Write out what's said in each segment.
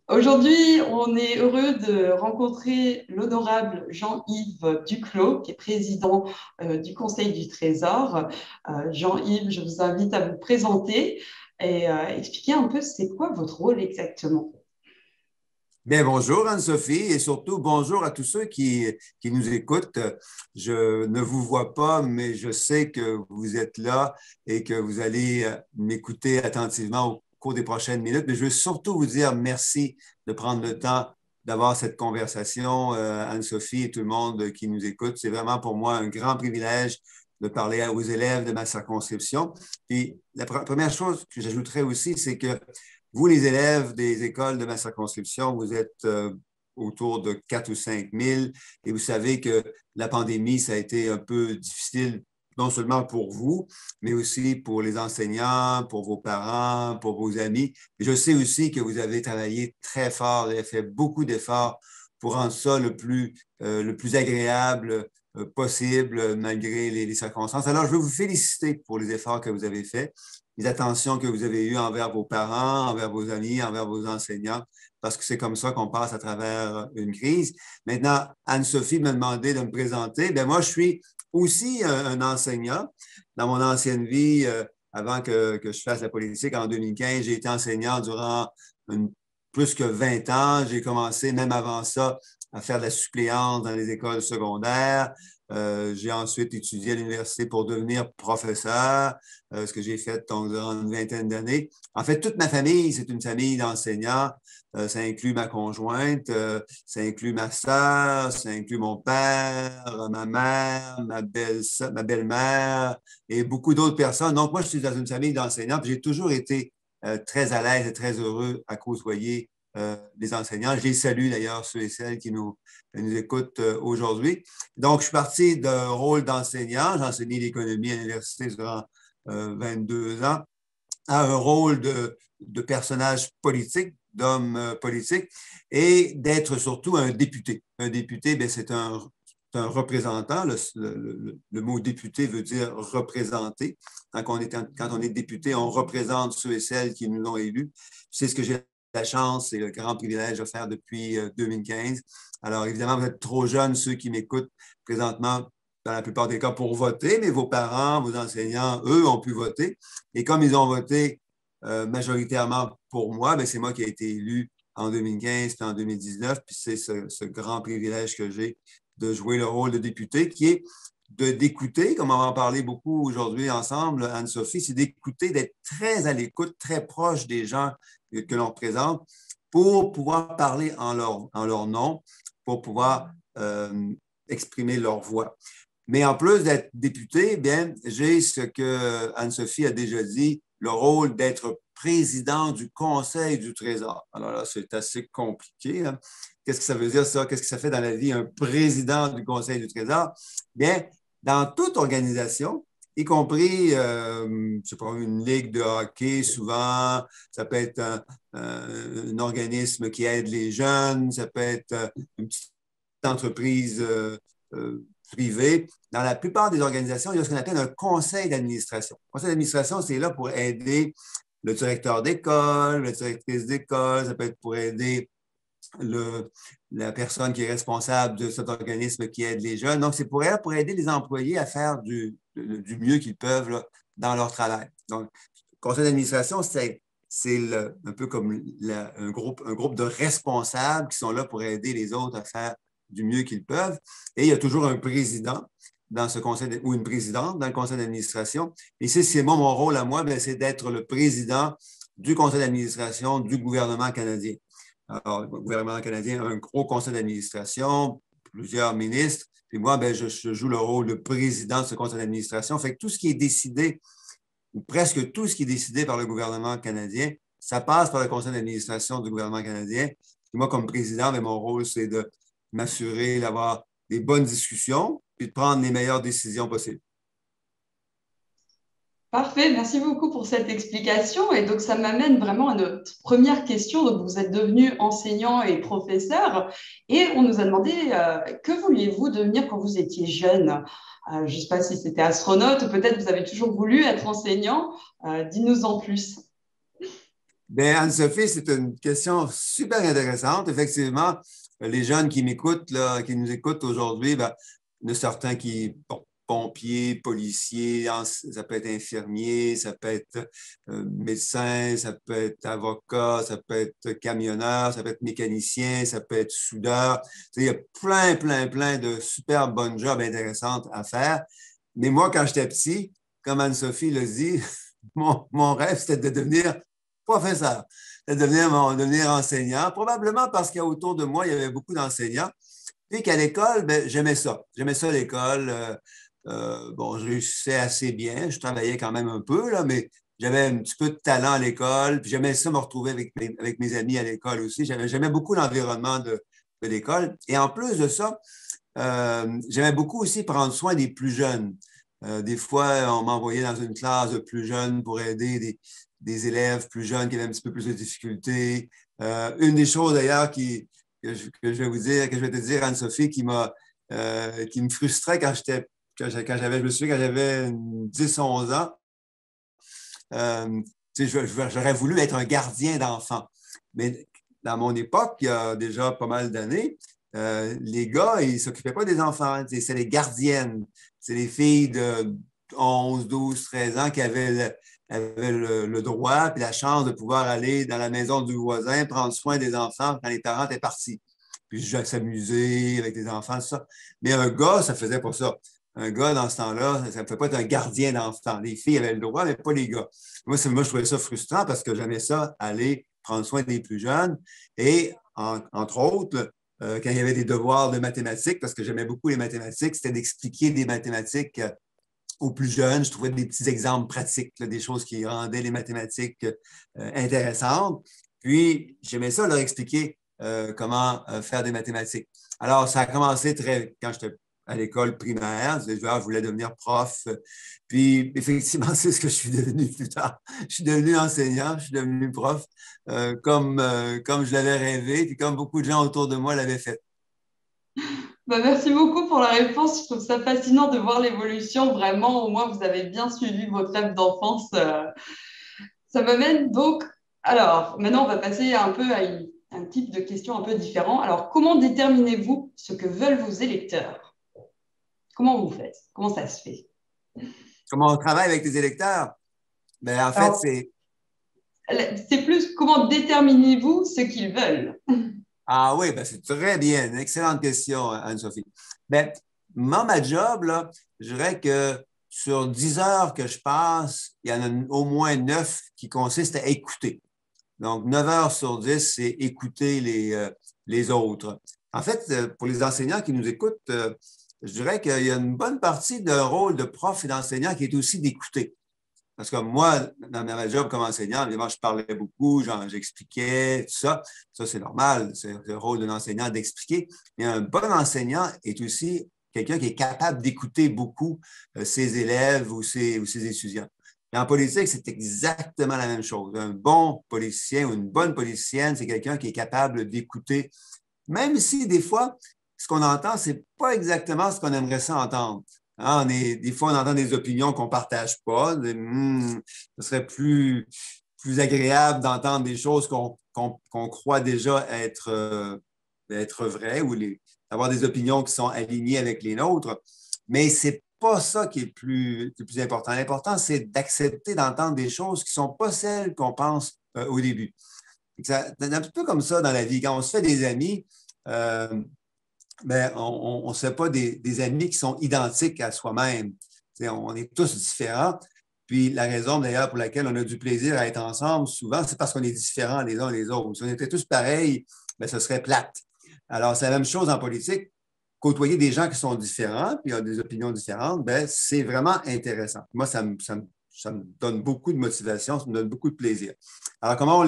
Aujourd'hui, on est heureux de rencontrer l'honorable Jean-Yves Duclos, qui est président du Conseil du Trésor. Jean-Yves, je vous invite à vous présenter et expliquer un peu c'est quoi votre rôle exactement. Bien, bonjour Anne-Sophie et surtout bonjour à tous ceux qui nous écoutent. Je ne vous vois pas, mais je sais que vous êtes là et que vous allez m'écouter attentivement au cours des prochaines minutes. Mais je veux surtout vous dire merci de prendre le temps d'avoir cette conversation, Anne-Sophie et tout le monde qui nous écoute. C'est vraiment pour moi un grand privilège de parler aux élèves de ma circonscription. Puis la première chose que j'ajouterais aussi, c'est que vous, les élèves des écoles de ma circonscription, vous êtes autour de 4 ou 5 000 et vous savez que la pandémie, ça a été un peu difficile, non seulement pour vous, mais aussi pour les enseignants, pour vos parents, pour vos amis. Et je sais aussi que vous avez travaillé très fort, vous avez fait beaucoup d'efforts pour rendre ça le plus agréable possible malgré les circonstances. Alors, je veux vous féliciter pour les efforts que vous avez faits, les attentions que vous avez eues envers vos parents, envers vos amis, envers vos enseignants, parce que c'est comme ça qu'on passe à travers une crise. Maintenant, Anne-Sophie m'a demandé de me présenter. Bien, moi, je suis aussi un enseignant. Dans mon ancienne vie, avant que je fasse la politique en 2015, j'ai été enseignant durant plus que 20 ans. J'ai commencé, même avant ça, à faire de la suppléance dans les écoles secondaires. J'ai ensuite étudié à l'université pour devenir professeur, ce que j'ai fait donc, durant une vingtaine d'années. En fait, toute ma famille, c'est une famille d'enseignants. Ça inclut ma conjointe, ça inclut ma sœur, ça inclut mon père, ma mère, ma belle-mère et beaucoup d'autres personnes. Donc, moi, je suis dans une famille d'enseignants, puis j'ai toujours été très à l'aise et très heureux à côtoyer les enseignants. Je les salue d'ailleurs, ceux et celles qui nous écoutent aujourd'hui. Donc, je suis parti d'un rôle d'enseignant. J'ai enseigné l'économie à l'université durant 22 ans, à un rôle de personnage politique, d'homme politique, et d'être surtout un député. Un député, bien, c'est un représentant. Le mot député veut dire représenter. Quand on est député, on représente ceux et celles qui nous ont élus. C'est ce que j'ai la chance et le grand privilège de faire depuis 2015. Alors, évidemment, vous êtes trop jeunes, ceux qui m'écoutent présentement, dans la plupart des cas, pour voter, mais vos parents, vos enseignants, eux, ont pu voter. Et comme ils ont voté majoritairement pour moi, c'est moi qui ai été élu en 2015 puis en 2019. Puis c'est ce grand privilège que j'ai de jouer le rôle de député qui est d'écouter, comme on va en parler beaucoup aujourd'hui ensemble, Anne-Sophie, c'est d'écouter, d'être très à l'écoute, très proche des gens que l'on représente pour pouvoir parler en leur nom, pour pouvoir exprimer leur voix. Mais en plus d'être député, bien, j'ai ce que Anne-Sophie a déjà dit, le rôle d'être président du Conseil du Trésor. Alors là, c'est assez compliqué. Hein? Qu'est-ce que ça veut dire, ça? Qu'est-ce que ça fait dans la vie, un président du Conseil du Trésor? Bien, dans toute organisation, y compris, je sais pas, une ligue de hockey, souvent, ça peut être un organisme qui aide les jeunes, ça peut être une petite entreprise privée. Dans la plupart des organisations, il y a ce qu'on appelle un conseil d'administration. Le conseil d'administration, c'est là pour aider le directeur d'école, la directrice d'école, ça peut être pour aider la personne qui est responsable de cet organisme qui aide les jeunes. Donc, c'est pour aider les employés à faire du mieux qu'ils peuvent là, dans leur travail. Donc, le conseil d'administration, c'est un peu comme un groupe de responsables qui sont là pour aider les autres à faire du mieux qu'ils peuvent. Et il y a toujours un président dans ce conseil ou une présidente dans le conseil d'administration. Et c'est moi, mon rôle à moi, c'est d'être le président du conseil d'administration du gouvernement canadien. Alors, le gouvernement canadien a un gros conseil d'administration, plusieurs ministres, puis moi, je joue le rôle de président de ce conseil d'administration. Fait que tout ce qui est décidé, ou presque tout ce qui est décidé par le gouvernement canadien, ça passe par le conseil d'administration du gouvernement canadien. Puis moi, comme président, mon rôle, c'est de m'assurer d'avoir des bonnes discussions et de prendre les meilleures décisions possibles. Parfait, merci beaucoup pour cette explication. Et donc, ça m'amène vraiment à notre première question. Donc, vous êtes devenu enseignant et professeur et on nous a demandé que vouliez-vous devenir quand vous étiez jeune? Je ne sais pas si c'était astronaute ou peut-être vous avez toujours voulu être enseignant. Dis-nous en plus. Bien, Anne-Sophie, c'est une question super intéressante. Effectivement, les jeunes qui m'écoutent, là, qui nous écoutent aujourd'hui, ben, il y en a certains qui, bon, pompiers, policiers, ça peut être infirmier, ça peut être médecin, ça peut être avocat, ça peut être camionneur, ça peut être mécanicien, ça peut être soudeur. Tu sais, il y a plein de super bonnes jobs intéressantes à faire. Mais moi, quand j'étais petit, comme Anne-Sophie l'a dit, mon rêve, c'était de devenir professeur, de devenir enseignant, probablement parce qu'autour de moi, il y avait beaucoup d'enseignants. Puis qu'à l'école, ben, j'aimais ça. J'aimais ça l'école. Bon, je réussissais assez bien. Je travaillais quand même un peu, là, mais j'avais un petit peu de talent à l'école. Puis j'aimais ça me retrouver avec mes amis à l'école aussi. J'aimais beaucoup l'environnement de l'école. Et en plus de ça, j'aimais beaucoup aussi prendre soin des plus jeunes. Des fois, on m'envoyait dans une classe de plus jeunes pour aider des élèves plus jeunes qui avaient un petit peu plus de difficultés. Une des choses d'ailleurs que je vais vous dire, que je vais te dire, Anne-Sophie, qui me frustrait je me souviens quand j'avais 10, 11 ans, j'aurais voulu être un gardien d'enfants. Mais dans mon époque, il y a déjà pas mal d'années, les gars, ils ne s'occupaient pas des enfants. C'est les gardiennes. C'est les filles de 11, 12, 13 ans qui avaient le droit et la chance de pouvoir aller dans la maison du voisin, prendre soin des enfants quand les parents étaient partis. Puis s'amuser avec les enfants, tout ça. Mais un gars, ça ne faisait pas ça. Un gars, dans ce temps-là, ça ne pouvait pas être un gardien d'enfants. Les filles avaient le droit, mais pas les gars. Moi, je trouvais ça frustrant parce que j'aimais ça, aller prendre soin des plus jeunes. Et, entre autres, quand il y avait des devoirs de mathématiques, parce que j'aimais beaucoup les mathématiques, c'était d'expliquer des mathématiques aux plus jeunes. Je trouvais des petits exemples pratiques, là, des choses qui rendaient les mathématiques intéressantes. Puis, j'aimais ça leur expliquer comment faire des mathématiques. Alors, ça a commencé quand j'étais à l'école primaire. Je voulais devenir prof. Puis, effectivement, c'est ce que je suis devenu plus tard. Je suis devenu enseignant, je suis devenu prof, comme je l'avais rêvé, puis comme beaucoup de gens autour de moi l'avaient fait. Bah, merci beaucoup pour la réponse. Je trouve ça fascinant de voir l'évolution. Vraiment, au moins, vous avez bien suivi votre rêve d'enfance. Ça m'amène donc. Alors, maintenant, on va passer un peu à un type de question un peu différent. Alors, comment déterminez-vous ce que veulent vos électeurs? Comment vous faites? Comment ça se fait? Comment on travaille avec les électeurs? Bien, en fait, Alors, c'est plus comment déterminez-vous ce qu'ils veulent? Ah oui, ben c'est très bien. Une excellente question, Anne-Sophie. Ben, moi, ma job, là, je dirais que sur 10 heures que je passe, il y en a au moins 9 qui consistent à écouter. Donc, 9 heures sur 10, c'est écouter les autres. En fait, pour les enseignants qui nous écoutent, je dirais qu'il y a une bonne partie d'un rôle de prof et d'enseignant qui est aussi d'écouter. Parce que moi, dans ma job comme enseignant, évidemment, je parlais beaucoup, j'expliquais, tout ça. Ça, c'est normal. C'est le rôle d'un enseignant d'expliquer. Mais un bon enseignant est aussi quelqu'un qui est capable d'écouter beaucoup ses élèves ou ses étudiants. Et en politique, c'est exactement la même chose. Un bon politicien ou une bonne politicienne, c'est quelqu'un qui est capable d'écouter, même si des fois, ce qu'on entend, ce n'est pas exactement ce qu'on aimerait ça entendre. Hein, des fois, on entend des opinions qu'on ne partage pas. Ce serait plus agréable d'entendre des choses qu'on croit déjà être vraies ou avoir des opinions qui sont alignées avec les nôtres. Mais ce n'est pas ça qui est le plus important. L'important, c'est d'accepter d'entendre des choses qui ne sont pas celles qu'on pense au début. C'est un petit peu comme ça dans la vie. Quand on se fait des amis, euh, mais on ne se fait pas des amis qui sont identiques à soi-même. On est tous différents. Puis la raison d'ailleurs pour laquelle on a du plaisir à être ensemble, souvent, c'est parce qu'on est différents les uns les autres. Si on était tous pareils, bien, ce serait plate. Alors, c'est la même chose en politique. Côtoyer des gens qui sont différents, puis ont des opinions différentes, bien, c'est vraiment intéressant. Moi, ça me donne beaucoup de motivation, ça me donne beaucoup de plaisir. Alors, comment on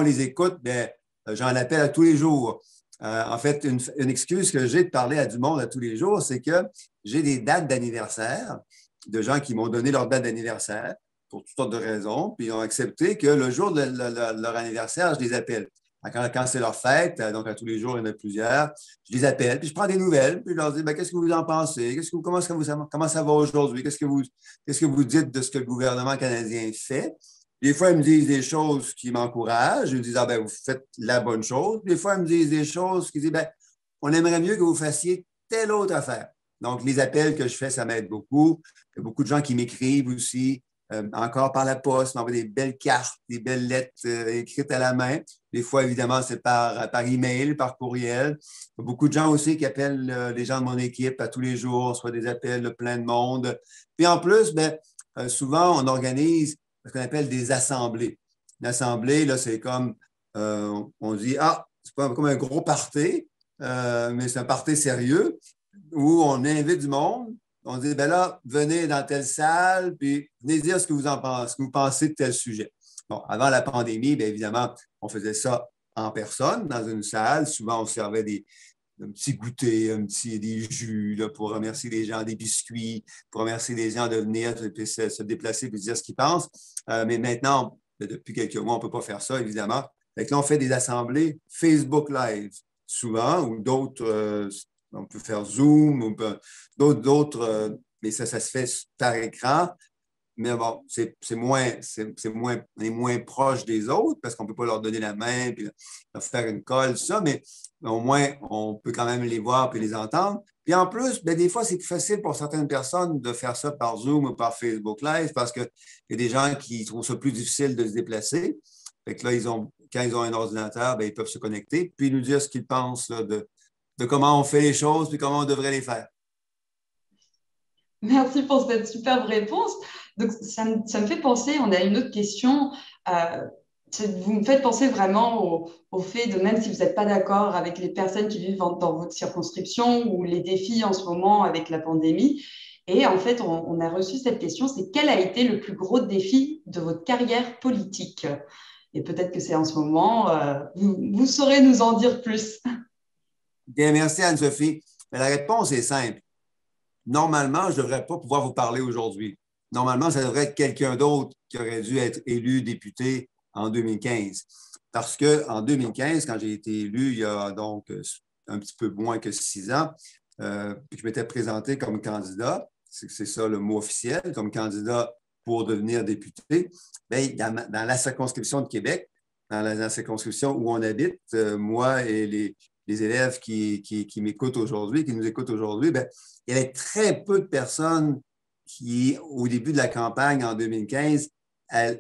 les écoute? Bien, j'en appelle à tous les jours. En fait, une excuse que j'ai de parler à du monde à tous les jours, c'est que j'ai des dates d'anniversaire de gens qui m'ont donné leur date d'anniversaire pour toutes sortes de raisons, puis ils ont accepté que le jour de leur anniversaire, je les appelle. Quand c'est leur fête, donc à tous les jours, il y en a plusieurs, je les appelle, puis je prends des nouvelles, puis je leur dis, ben, qu'est-ce que vous en pensez? Comment ça va aujourd'hui? Qu'est-ce que vous dites de ce que le gouvernement canadien fait? Des fois, ils me disent des choses qui m'encouragent. Ils me disent, ah ben, vous faites la bonne chose. Des fois, ils me disent des choses qui disent, ben, on aimerait mieux que vous fassiez telle autre affaire. Donc, les appels que je fais, ça m'aide beaucoup. Il y a beaucoup de gens qui m'écrivent aussi, encore par la poste, m'envoient des belles cartes, des belles lettres écrites à la main. Des fois, évidemment, c'est par email, par courriel. Il y a beaucoup de gens aussi qui appellent les gens de mon équipe à tous les jours. On reçoit des appels de plein de monde. Puis en plus, ben, souvent, on organise ce qu'on appelle des assemblées. Une assemblée, là, c'est comme, on dit, ah, c'est pas comme un gros party, mais c'est un party sérieux où on invite du monde. On dit, ben là, venez dans telle salle, puis venez dire ce que vous en pensez, ce que vous pensez de tel sujet. Bon, avant la pandémie, bien évidemment, on faisait ça en personne, dans une salle. Souvent, on servait un petit goûter, des jus là, pour remercier les gens, des biscuits, pour remercier les gens de venir se déplacer et dire ce qu'ils pensent. Mais maintenant, depuis quelques mois, on ne peut pas faire ça, évidemment. Fait que là, on fait des assemblées Facebook Live, souvent, ou d'autres, on peut faire Zoom, ou d'autres, mais ça se fait par écran. Mais bon, on est moins proche des autres parce qu'on ne peut pas leur donner la main puis leur faire une colle, tout ça, mais au moins, on peut quand même les voir puis les entendre. Puis en plus, bien, des fois, c'est plus facile pour certaines personnes de faire ça par Zoom ou par Facebook Live parce qu'il y a des gens qui trouvent ça plus difficile de se déplacer. Fait que là, quand ils ont un ordinateur, bien, ils peuvent se connecter puis nous dire ce qu'ils pensent là, de comment on fait les choses puis comment on devrait les faire. Merci pour cette superbe réponse. Donc, ça me fait penser, on a une autre question. Euh, Vous me faites penser vraiment au fait de même si vous n'êtes pas d'accord avec les personnes qui vivent dans votre circonscription ou les défis en ce moment avec la pandémie. Et en fait, on a reçu cette question, c'est quel a été le plus gros défi de votre carrière politique? Et peut-être que c'est en ce moment, vous saurez nous en dire plus. Bien, merci Anne-Sophie. Mais la réponse est simple. Normalement, je ne devrais pas pouvoir vous parler aujourd'hui. Normalement, ça devrait être quelqu'un d'autre qui aurait dû être élu député en 2015. Parce qu'en 2015, quand j'ai été élu, il y a donc un petit peu moins que 6 ans, puis je m'étais présenté comme candidat, c'est ça le mot officiel, comme candidat pour devenir député, bien, dans la circonscription de Québec, dans la circonscription où on habite, moi et les élèves qui m'écoutent aujourd'hui, qui nous écoutent aujourd'hui, bien, il y avait très peu de personnes qui, au début de la campagne en 2015,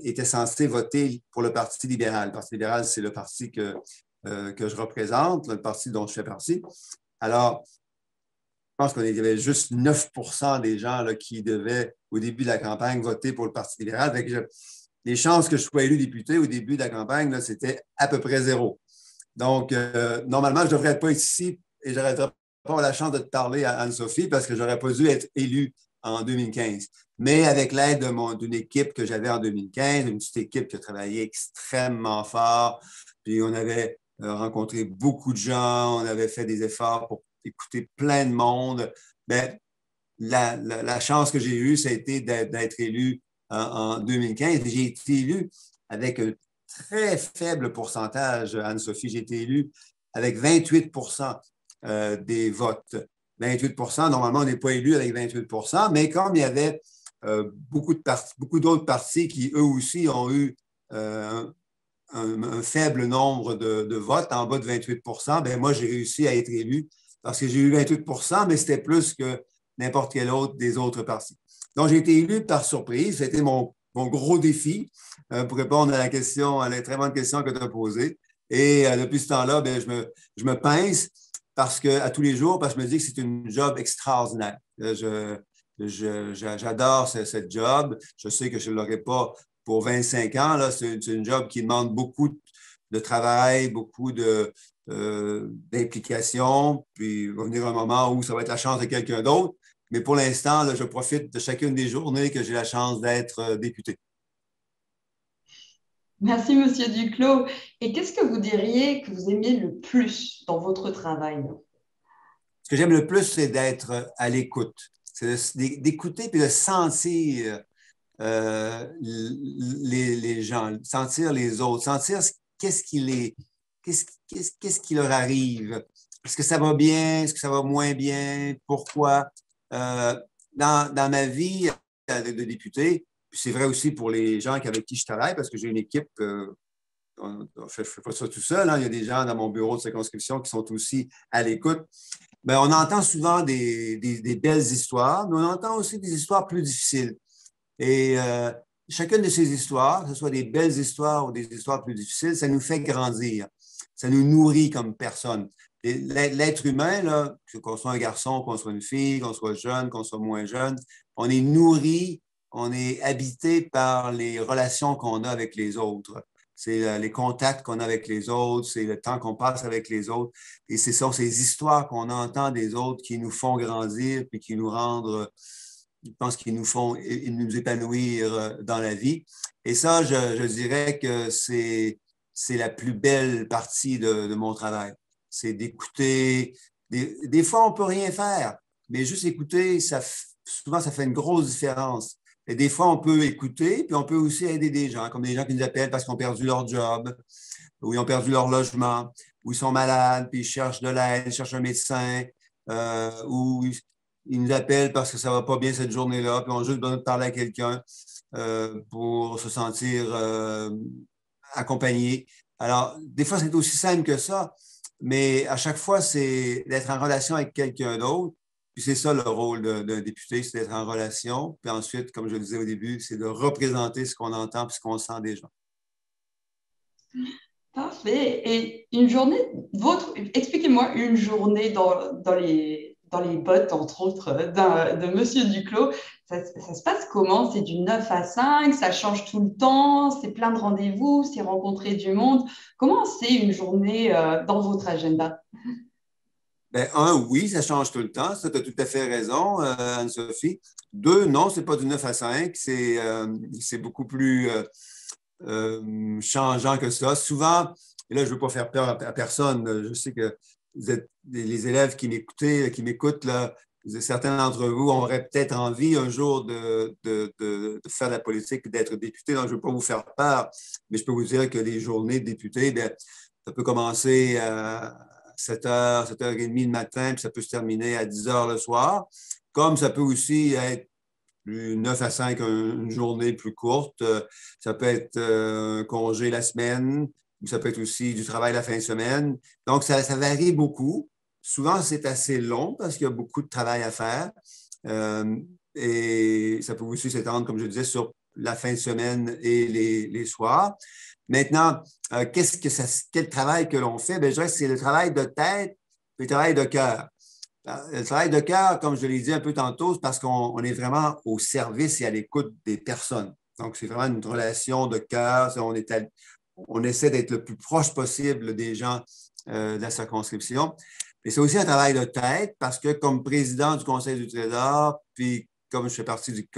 étaient censées voter pour le Parti libéral. Le Parti libéral, c'est le parti que je représente, le parti dont je fais partie. Alors, je pense qu'il y avait juste 9% des gens là, qui devaient, au début de la campagne, voter pour le Parti libéral. Fait que les chances que je sois élu député au début de la campagne, c'était à peu près zéro. Donc, normalement, je ne devrais être pas ici et je n'aurais pas la chance de te parler à Anne-Sophie parce que je n'aurais pas dû être élu en 2015. Mais avec l'aide d'une équipe que j'avais en 2015, une petite équipe qui a travaillé extrêmement fort, puis on avait rencontré beaucoup de gens, on avait fait des efforts pour écouter plein de monde. Bien, la chance que j'ai eue, ça a été d'être élu en 2015. J'ai été élu avec un très faible pourcentage, Anne-Sophie. J'ai été élu avec 28% des votes. 28%, normalement, on n'est pas élu avec 28%, mais comme il y avait beaucoup d'autres partis qui, eux aussi, ont eu un faible nombre de votes, en bas de 28%, bien, moi, j'ai réussi à être élu parce que j'ai eu 28%, mais c'était plus que n'importe quel autre des autres partis. Donc, j'ai été élu par surprise. C'était mon gros défi pour répondre à la très bonne question que tu as posée. Et depuis ce temps-là, bien, je me pince à tous les jours parce que je me dis que c'est une job extraordinaire. J'adore ce job. Je sais que je ne l'aurai pas pour 25 ans. Là, c'est une job qui demande beaucoup de travail, beaucoup d'implication. Puis il va venir un moment où ça va être la chance de quelqu'un d'autre. Mais pour l'instant, là, je profite de chacune des journées que j'ai la chance d'être député. Merci, Monsieur Duclos. Et qu'est-ce que vous diriez que vous aimiez le plus dans votre travail? Ce que j'aime le plus, c'est d'être à l'écoute. C'est d'écouter puis de sentir les gens, sentir les autres, sentir qu'est-ce qui leur arrive. Est-ce que ça va bien? Est-ce que ça va moins bien? Pourquoi? Dans ma vie de député, c'est vrai aussi pour les gens avec qui je travaille, parce que j'ai une équipe, je ne fais pas ça tout seul, hein. Il y a des gens dans mon bureau de circonscription qui sont aussi à l'écoute. Bien, on entend souvent des belles histoires, mais on entend aussi des histoires plus difficiles. Et chacune de ces histoires, que ce soit des belles histoires ou des histoires plus difficiles, ça nous fait grandir. Ça nous nourrit comme personne. L'être humain, là, qu'on soit un garçon, qu'on soit une fille, qu'on soit jeune, qu'on soit moins jeune, on est nourri, on est habité par les relations qu'on a avec les autres. C'est les contacts qu'on a avec les autres, c'est le temps qu'on passe avec les autres. Et ce sont ces histoires qu'on entend des autres qui nous font grandir puis qui nous rendent, je pense, qui nous font nous épanouir dans la vie. Et ça, je dirais que c'est la plus belle partie de mon travail. C'est d'écouter. Des fois, on ne peut rien faire, mais juste écouter, souvent, ça fait une grosse différence. Et des fois, on peut écouter, puis on peut aussi aider des gens, comme des gens qui nous appellent parce qu'ils ont perdu leur job, ou ils ont perdu leur logement, ou ils sont malades, puis ils cherchent de l'aide, ils cherchent un médecin, ou ils nous appellent parce que ça ne va pas bien cette journée-là, puis on a juste besoin de parler à quelqu'un pour se sentir accompagné. Alors, des fois, c'est aussi simple que ça, mais à chaque fois, c'est d'être en relation avec quelqu'un d'autre. Puis c'est ça le rôle d'un député, c'est d'être en relation. Puis ensuite, comme je le disais au début, c'est de représenter ce qu'on entend et ce qu'on sent des gens. Parfait. Et une journée, expliquez-moi une journée dans les bottes, entre autres, de Monsieur Duclos. Ça se passe comment? C'est du 9 à 5, ça change tout le temps, c'est plein de rendez-vous, c'est rencontrer du monde. Comment c'est une journée dans votre agenda? Ben, un, oui, ça change tout le temps. Ça, tu as tout à fait raison, Anne-Sophie. Deux, non, c'est pas du 9 à 5. C'est beaucoup plus changeant que ça. Souvent, et là, je ne veux pas faire peur à personne. Je sais que vous êtes les élèves qui m'écoutent, là, certains d'entre vous auraient peut-être envie un jour de faire de la politique et d'être député. Donc, je ne veux pas vous faire peur, mais je peux vous dire que les journées de député, bien, ça peut commencer à 7h, 7h30 le matin, puis ça peut se terminer à 10h le soir. Comme ça peut aussi être 9 à 5, une journée plus courte. Ça peut être un congé la semaine, ou ça peut être aussi du travail la fin de semaine. Donc, ça varie beaucoup. Souvent, c'est assez long parce qu'il y a beaucoup de travail à faire. Euh, et ça peut aussi s'étendre, comme je disais, sur la fin de semaine et les soirs. Maintenant, quel travail que l'on fait? Bien, je dirais que c'est le travail de tête et le travail de cœur. Le travail de cœur, comme je l'ai dit un peu tantôt, c'est parce qu'on est vraiment au service et à l'écoute des personnes. Donc, c'est vraiment une relation de cœur. On essaie d'être le plus proche possible des gens de la circonscription. Et c'est aussi un travail de tête parce que comme président du Conseil du Trésor, puis comme je fais partie du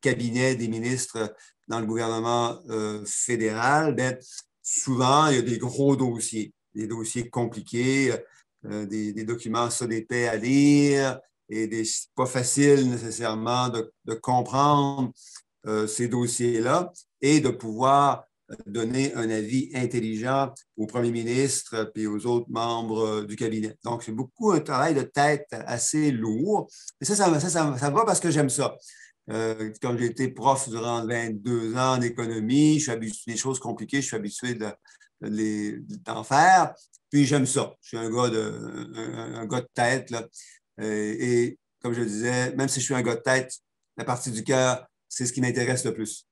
cabinet des ministres dans le gouvernement fédéral, bien, souvent, il y a des gros dossiers, des dossiers compliqués, des documents ça d'épais à lire et c'est pas facile nécessairement de comprendre ces dossiers-là et de pouvoir donner un avis intelligent au premier ministre et aux autres membres du cabinet. Donc, c'est beaucoup un travail de tête assez lourd. Et ça va parce que j'aime ça. Comme j'ai été prof durant 22 ans en économie, je suis habitué des choses compliquées, je suis habitué d'en faire. Puis j'aime ça. Je suis un gars de tête. Là. Et comme je le disais, même si je suis un gars de tête, la partie du cœur, c'est ce qui m'intéresse le plus.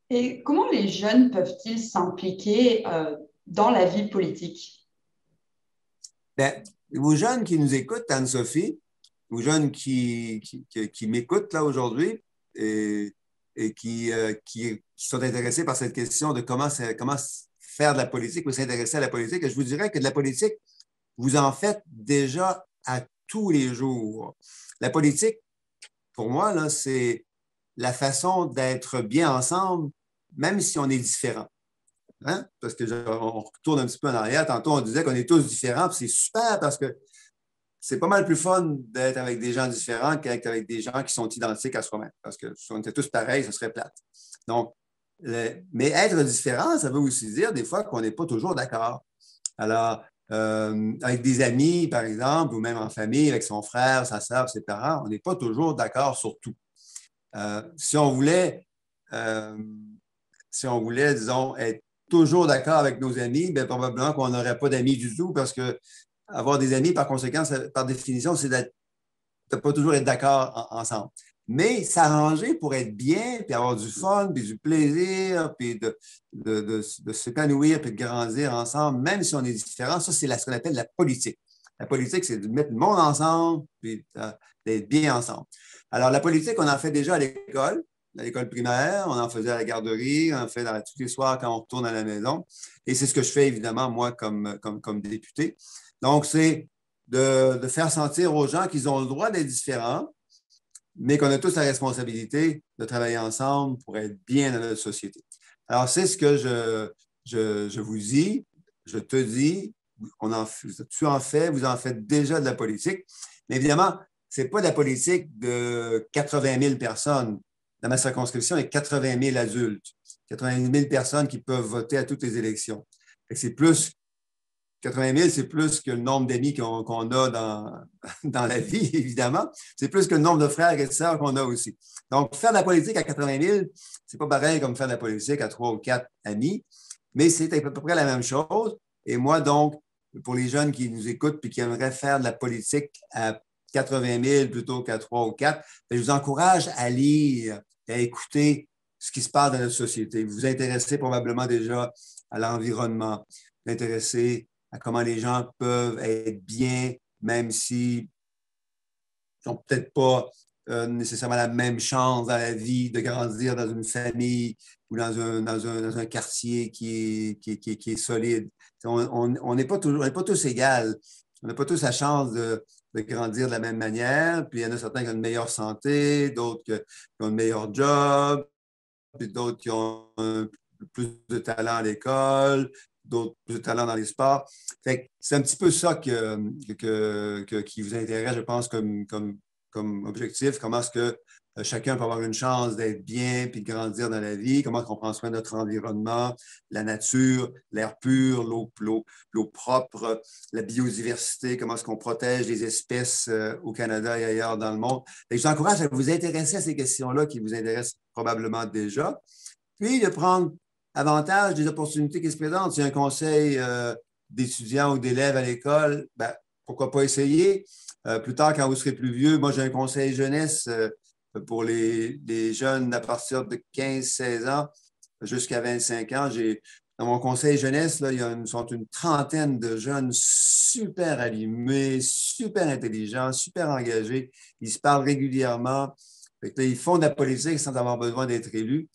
Et comment les jeunes peuvent-ils s'impliquer dans la vie politique? Bien, aux jeunes qui nous écoutent, Anne-Sophie, aux jeunes qui m'écoutent là aujourd'hui et qui sont intéressés par cette question de comment faire de la politique ou s'intéresser à la politique, je vous dirais que de la politique, vous en faites déjà à tous les jours. La politique, pour moi, là, c'est la façon d'être bien ensemble, même si on est différent. Hein? Parce que on retourne un petit peu en arrière. Tantôt, on disait qu'on est tous différents, puis c'est super parce que c'est pas mal plus fun d'être avec des gens différents qu'être avec des gens qui sont identiques à soi-même. Parce que si on était tous pareils, ce serait plate. Donc, mais être différent, ça veut aussi dire des fois qu'on n'est pas toujours d'accord. Alors, avec des amis, par exemple, ou même en famille, avec son frère, sa sœur, ses parents, on n'est pas toujours d'accord sur tout. Si on voulait, disons, être toujours d'accord avec nos amis, bien, probablement qu'on n'aurait pas d'amis du tout parce que avoir des amis, par conséquent, par définition, c'est de ne pas toujours être d'accord ensemble. Mais s'arranger pour être bien, puis avoir du fun, puis du plaisir, puis de s'épanouir, puis de grandir ensemble, même si on est différents, ça, c'est ce qu'on appelle la politique. La politique, c'est de mettre le monde ensemble, puis d'être bien ensemble. Alors, la politique, on en fait déjà à l'école primaire, on en faisait à la garderie, on en fait tous les soirs quand on retourne à la maison. Et c'est ce que je fais, évidemment, moi, comme député. Donc, c'est de faire sentir aux gens qu'ils ont le droit d'être différents, mais qu'on a tous la responsabilité de travailler ensemble pour être bien dans notre société. Alors, c'est ce que je vous dis, je te dis, tu en fais, vous en faites déjà de la politique. Mais évidemment, ce n'est pas de la politique de 80 000 personnes. Dans ma circonscription, il y a 80 000 adultes, 80 000 personnes qui peuvent voter à toutes les élections. C'est plus 80 000, c'est plus que le nombre d'amis qu'on a dans la vie, évidemment. C'est plus que le nombre de frères et de sœurs qu'on a aussi. Donc, faire de la politique à 80 000, c'est pas pareil comme faire de la politique à 3 ou 4 amis, mais c'est à peu près la même chose. Et moi, donc, pour les jeunes qui nous écoutent et qui aimeraient faire de la politique à 80 000 plutôt qu'à 3 ou 4, je vous encourage à lire et à écouter ce qui se passe dans notre société. Vous vous intéressez probablement déjà à l'environnement, vous vous intéressez à comment les gens peuvent être bien, même s'ils n'ont peut-être pas nécessairement la même chance dans la vie de grandir dans une famille ou dans un quartier qui est solide. On n'est pas tous égaux. On n'a pas tous la chance de grandir de la même manière. Puis il y en a certains qui ont une meilleure santé, d'autres qui ont un meilleur job, puis d'autres qui ont plus de talent à l'école, d'autres plus de talent dans les sports. C'est un petit peu ça qui vous intéresse, je pense, comme objectif. Comment est-ce que chacun peut avoir une chance d'être bien puis de grandir dans la vie? Comment est-ce qu'on prend soin de notre environnement, la nature, l'air pur, l'eau propre, la biodiversité? Comment est-ce qu'on protège les espèces au Canada et ailleurs dans le monde? Je vous encourage à vous intéresser à ces questions-là qui vous intéressent probablement déjà, puis de prendre avantage des opportunités qui se présentent. S'il y a un conseil d'étudiants ou d'élèves à l'école, ben, pourquoi pas essayer? Plus tard, quand vous serez plus vieux, moi, j'ai un conseil jeunesse pour les jeunes à partir de 15-16 ans jusqu'à 25 ans. Dans mon conseil jeunesse, là, sont une trentaine de jeunes super allumés, super intelligents, super engagés. Ils se parlent régulièrement. Ils font de la politique sans avoir besoin d'être élus.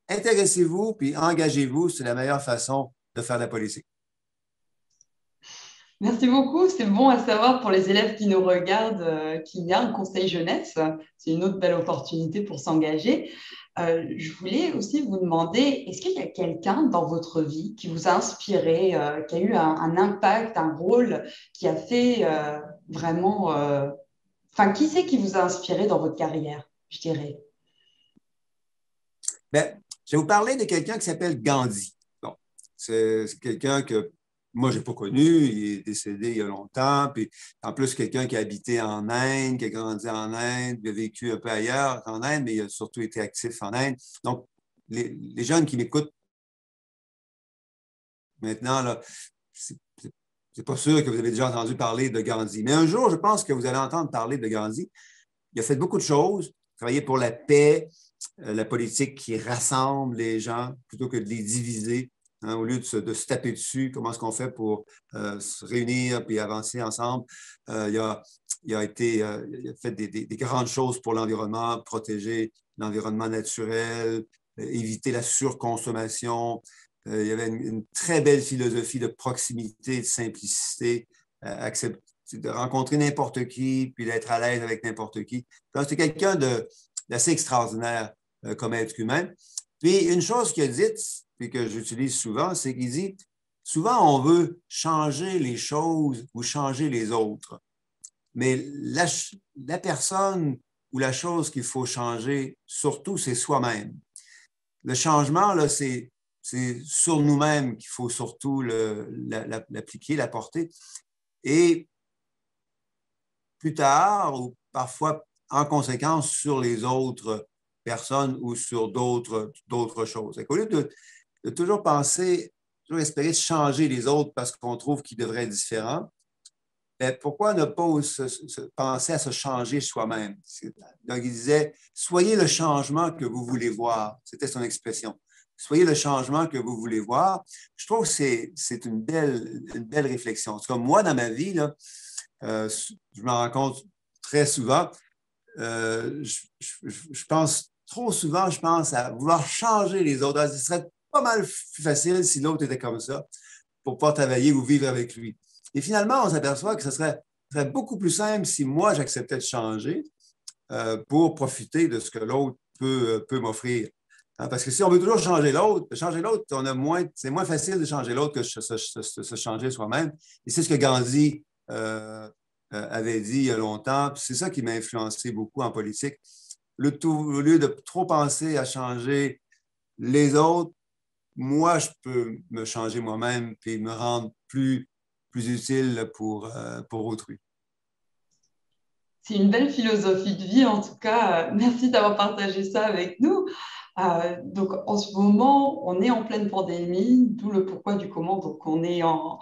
Intéressez-vous puis engagez-vous, c'est la meilleure façon de faire de la politique. Merci beaucoup. C'est bon à savoir pour les élèves qui nous regardent qu'il y a un conseil jeunesse. C'est une autre belle opportunité pour s'engager. Je voulais aussi vous demander, est-ce qu'il y a quelqu'un dans votre vie qui vous a inspiré, qui a eu un impact, un rôle, qui a fait vraiment... Enfin, qui c'est qui vous a inspiré dans votre carrière, je dirais? Bien, je vais vous parler de quelqu'un qui s'appelle Gandhi. Bon, c'est quelqu'un que moi, je n'ai pas connu. Il est décédé il y a longtemps. Puis, en plus, quelqu'un qui a habité en Inde, qui a grandi en Inde, qui a vécu un peu ailleurs qu'en Inde, mais il a surtout été actif en Inde. Donc, les jeunes qui m'écoutent maintenant, là, c'est pas sûr que vous avez déjà entendu parler de Gandhi. Mais un jour, je pense que vous allez entendre parler de Gandhi. Il a fait beaucoup de choses, travaillé pour la paix, la politique qui rassemble les gens plutôt que de les diviser. Hein, au lieu de se taper dessus, comment est-ce qu'on fait pour se réunir et avancer ensemble? Il a fait des grandes choses pour l'environnement, protéger l'environnement naturel, éviter la surconsommation. Il y avait une très belle philosophie de proximité, de simplicité, de rencontrer n'importe qui, puis d'être à l'aise avec n'importe qui. C'est quelqu'un d'assez extraordinaire comme être humain. Puis une chose qu'il a dite, puis que j'utilise souvent, c'est qu'il dit, souvent on veut changer les choses ou changer les autres, mais la personne ou la chose qu'il faut changer, surtout, c'est soi-même. Le changement, là, c'est c'est sur nous-mêmes qu'il faut surtout l'appliquer, l'apporter. Et plus tard, ou parfois en conséquence, sur les autres personnes ou sur d'autres choses. Au lieu de toujours penser, toujours espérer changer les autres parce qu'on trouve qu'ils devraient être différents, bien, pourquoi ne pas penser à se changer soi-même? Donc, il disait, soyez le changement que vous voulez voir. C'était son expression. Soyez le changement que vous voulez voir. Je trouve que c'est une belle réflexion. En tout cas, moi, dans ma vie, là, je me rends compte très souvent, je pense trop souvent, je pense à vouloir changer les autres. Ce serait pas mal plus facile si l'autre était comme ça pour pouvoir travailler ou vivre avec lui. Et finalement, on s'aperçoit que ce serait beaucoup plus simple si moi, j'acceptais de changer pour profiter de ce que l'autre peut m'offrir. Hein, parce que si on veut toujours changer l'autre, c'est moins facile de changer l'autre que de se changer soi-même. Et c'est ce que Gandhi avait dit il y a longtemps. C'est ça qui m'a influencé beaucoup en politique. Au lieu de trop penser à changer les autres, moi, je peux me changer moi-même et me rendre plus utile pour autrui. C'est une belle philosophie de vie, en tout cas. Merci d'avoir partagé ça avec nous. Donc, en ce moment, on est en pleine pandémie, d'où le pourquoi du comment. Donc, on est en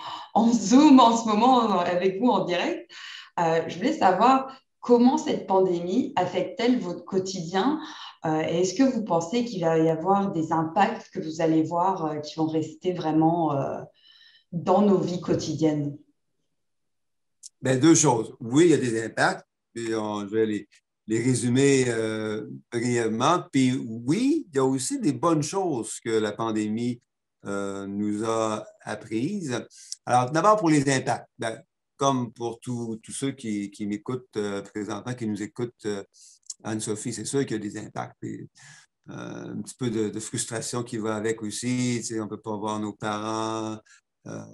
Zoom en ce moment avec vous en direct. Je voulais savoir comment cette pandémie affecte-t-elle votre quotidien et est-ce que vous pensez qu'il va y avoir des impacts que vous allez voir qui vont rester vraiment dans nos vies quotidiennes? Bien, deux choses. Oui, il y a des impacts, puis je vais les résumer brièvement. Puis oui, il y a aussi des bonnes choses que la pandémie nous a apprises. Alors, d'abord pour les impacts. Bien, comme pour tous ceux qui m'écoutent présentement, qui nous écoutent, Anne-Sophie, c'est sûr qu'il y a des impacts. Et, un petit peu de frustration qui va avec aussi. Tu sais, on ne peut pas voir nos parents, euh,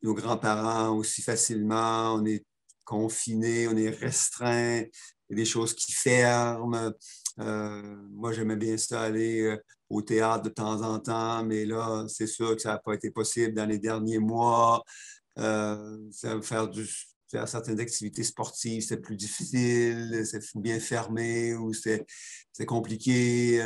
nos grands-parents aussi facilement. On est confiné, on est restreint. Il y a des choses qui ferment. Moi, j'aimais bien ça aller au théâtre de temps en temps, mais là, c'est sûr que ça n'a pas été possible dans les derniers mois. Faire certaines activités sportives, c'est plus difficile, c'est bien fermé ou c'est compliqué.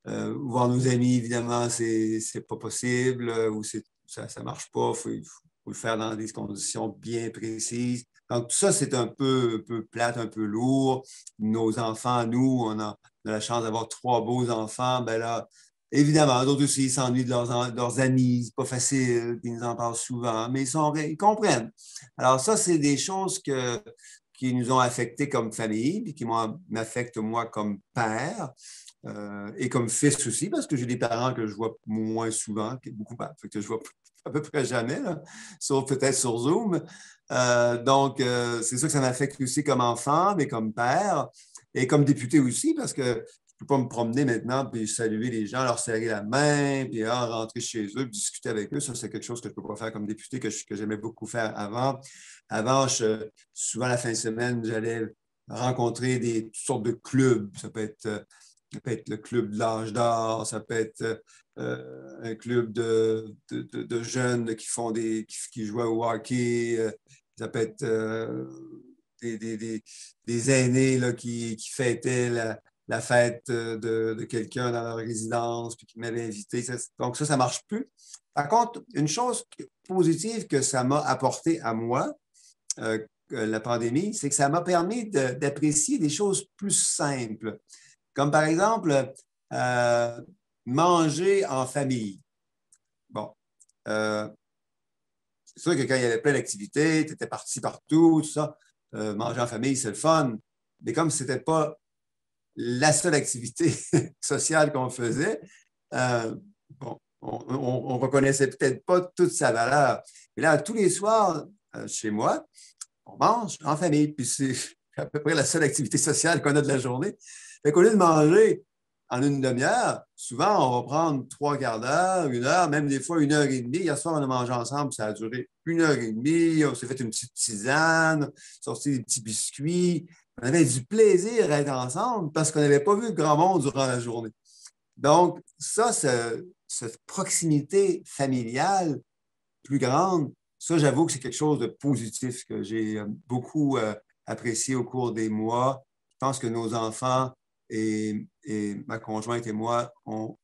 Voir nos amis, évidemment, c'est pas possible ou ça ne marche pas. Il faut le faire dans des conditions bien précises. Donc, tout ça, c'est un peu plate, un peu lourd. Nos enfants, nous, on a la chance d'avoir trois beaux enfants. Ben là, évidemment, d'autres aussi, ils s'ennuient de leurs amis. C'est pas facile, ils nous en parlent souvent, mais ils comprennent. Alors, ça, c'est des choses qui nous ont affectés comme famille, puis qui m'affectent moi comme père. Et comme fils aussi, parce que j'ai des parents que je vois moins souvent, que je vois à peu près jamais, là, sauf peut-être sur Zoom. Donc, c'est sûr que ça m'affecte aussi comme enfant, mais comme père, et comme député aussi, parce que je ne peux pas me promener maintenant puis saluer les gens, leur serrer la main, puis rentrer chez eux, puis discuter avec eux. Ça, c'est quelque chose que je ne peux pas faire comme député, que j'aimais beaucoup faire avant. Avant, souvent la fin de semaine, j'allais rencontrer toutes sortes de clubs. Ça peut être le club de l'âge d'or, ça peut être un club de jeunes qui jouent au hockey, ça peut être des aînés là, qui fêtaient la fête de quelqu'un dans leur résidence, puis qui m'avaient invité. Donc ça ne marche plus. Par contre, une chose positive que ça m'a apporté à moi, la pandémie, c'est que ça m'a permis d'apprécier des choses plus simples. Comme par exemple, manger en famille. Bon, c'est sûr que quand il y avait plein d'activités, tu étais parti partout, tout ça, manger en famille, c'est le fun. Mais comme ce n'était pas la seule activité sociale qu'on faisait, bon, on ne reconnaissait peut-être pas toute sa valeur. Et là, tous les soirs, chez moi, on mange en famille. Puis c'est à peu près la seule activité sociale qu'on a de la journée. Fait qu'au lieu de manger en une demi-heure, souvent, on va prendre 3/4 d'heure, 1 heure, même des fois 1 heure et demie. Hier soir, on a mangé ensemble, ça a duré 1 heure et demie. On s'est fait une petite tisane, sorti des petits biscuits. On avait du plaisir à être ensemble parce qu'on n'avait pas vu grand monde durant la journée. Donc, ça cette proximité familiale plus grande, ça, j'avoue que c'est quelque chose de positif que j'ai beaucoup apprécié au cours des mois. Je pense que nos enfants et ma conjointe et moi, on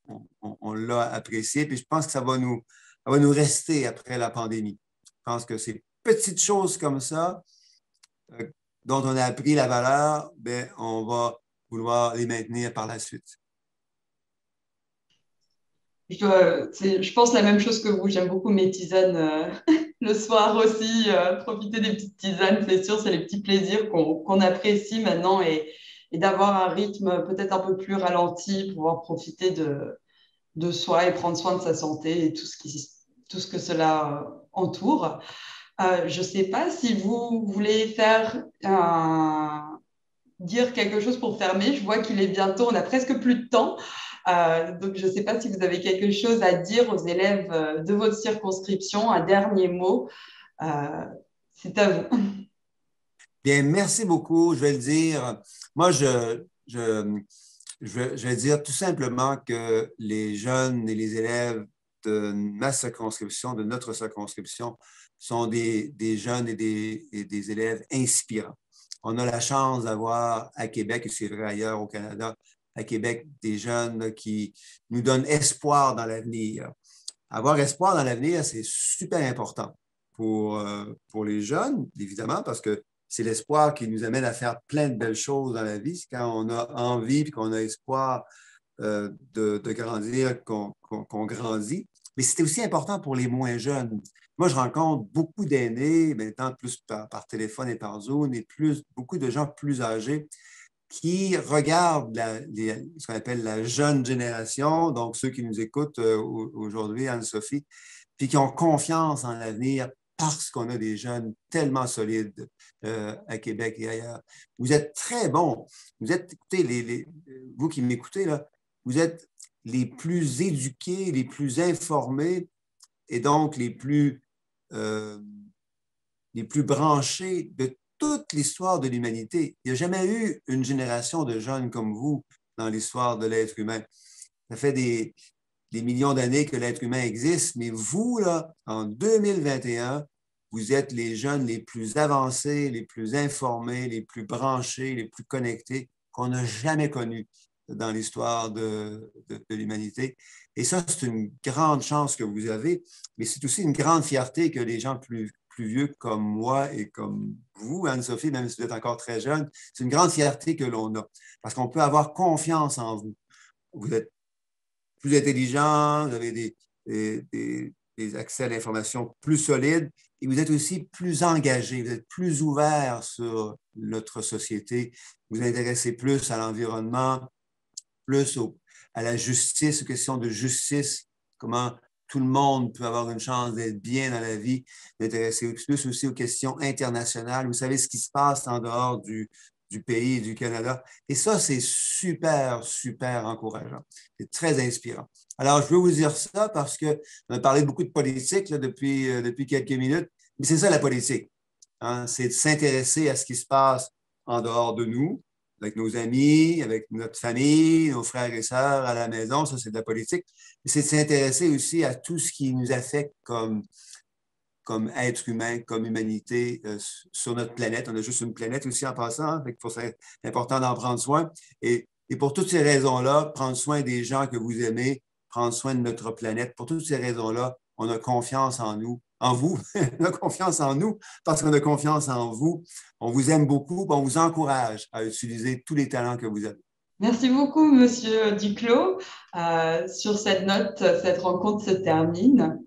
l'a apprécié. Puis je pense que ça va nous rester après la pandémie. Je pense que ces petites choses comme ça, dont on a appris la valeur, ben, on va vouloir les maintenir par la suite. Je pense la même chose que vous. J'aime beaucoup mes tisanes le soir aussi. Profiter des petites tisanes, c'est sûr, c'est les petits plaisirs qu'on apprécie maintenant et d'avoir un rythme peut-être un peu plus ralenti, pouvoir profiter de soi et prendre soin de sa santé et tout ce que cela entoure. Je ne sais pas si vous voulez dire quelque chose pour fermer. Je vois qu'il est bientôt, on a presque plus de temps. Donc, je ne sais pas si vous avez quelque chose à dire aux élèves de votre circonscription, un dernier mot. Euh, c'est à vous. Bien, merci beaucoup. Je vais le dire. Moi, je vais dire tout simplement que les jeunes et les élèves de ma circonscription, de notre circonscription, sont des jeunes et des élèves inspirants. On a la chance d'avoir à Québec, et c'est vrai ailleurs au Canada, à Québec, des jeunes qui nous donnent espoir dans l'avenir. Avoir espoir dans l'avenir, c'est super important pour les jeunes, évidemment, parce que c'est l'espoir qui nous amène à faire plein de belles choses dans la vie. C'est quand on a envie et qu'on a espoir de grandir qu'on grandit. Mais c'est aussi important pour les moins jeunes. Moi, je rencontre beaucoup d'aînés, maintenant plus par téléphone et par Zoom, et beaucoup de gens plus âgés qui regardent ce qu'on appelle la jeune génération, donc ceux qui nous écoutent aujourd'hui, Anne-Sophie, puis qui ont confiance en l'avenir parce qu'on a des jeunes tellement solides à Québec et ailleurs. Vous êtes très bons. Vous êtes, écoutez, vous qui m'écoutez, là, vous êtes les plus éduqués, les plus informés et donc les plus branchés de toute l'histoire de l'humanité. Il n'y a jamais eu une génération de jeunes comme vous dans l'histoire de l'être humain. Ça fait des millions d'années que l'être humain existe, mais vous, là, en 2021, vous êtes les jeunes les plus avancés, les plus informés, les plus branchés, les plus connectés qu'on n'a jamais connus dans l'histoire de l'humanité. Et ça, c'est une grande chance que vous avez, mais c'est aussi une grande fierté que les gens plus vieux comme moi et comme vous, Anne-Sophie, même si vous êtes encore très jeune, c'est une grande fierté que l'on a, parce qu'on peut avoir confiance en vous. Vous êtes plus intelligent, vous avez des accès à l'information plus solides et vous êtes aussi plus engagé, vous êtes plus ouvert sur notre société, vous vous intéressez plus à l'environnement, plus à la justice, aux questions de justice, comment tout le monde peut avoir une chance d'être bien dans la vie, d'intéressez plus aussi aux questions internationales. Vous savez ce qui se passe en dehors du pays et du Canada. Et ça, c'est super, super encourageant. C'est très inspirant. Alors, je veux vous dire ça parce qu'on a parlé beaucoup de politique là, depuis quelques minutes, mais c'est ça la politique. Hein? C'est de s'intéresser à ce qui se passe en dehors de nous, avec nos amis, avec notre famille, nos frères et sœurs à la maison, ça c'est de la politique. Mais c'est de s'intéresser aussi à tout ce qui nous affecte comme être humain, comme humanité sur notre planète. On a juste une planète aussi en passant, hein, c'est important d'en prendre soin. Et pour toutes ces raisons-là, prendre soin des gens que vous aimez, prendre soin de notre planète, pour toutes ces raisons-là, on a confiance en nous, en vous. On a confiance en nous parce qu'on a confiance en vous. On vous aime beaucoup, on vous encourage à utiliser tous les talents que vous avez. Merci beaucoup, Monsieur Duclos. Sur cette note, cette rencontre se termine.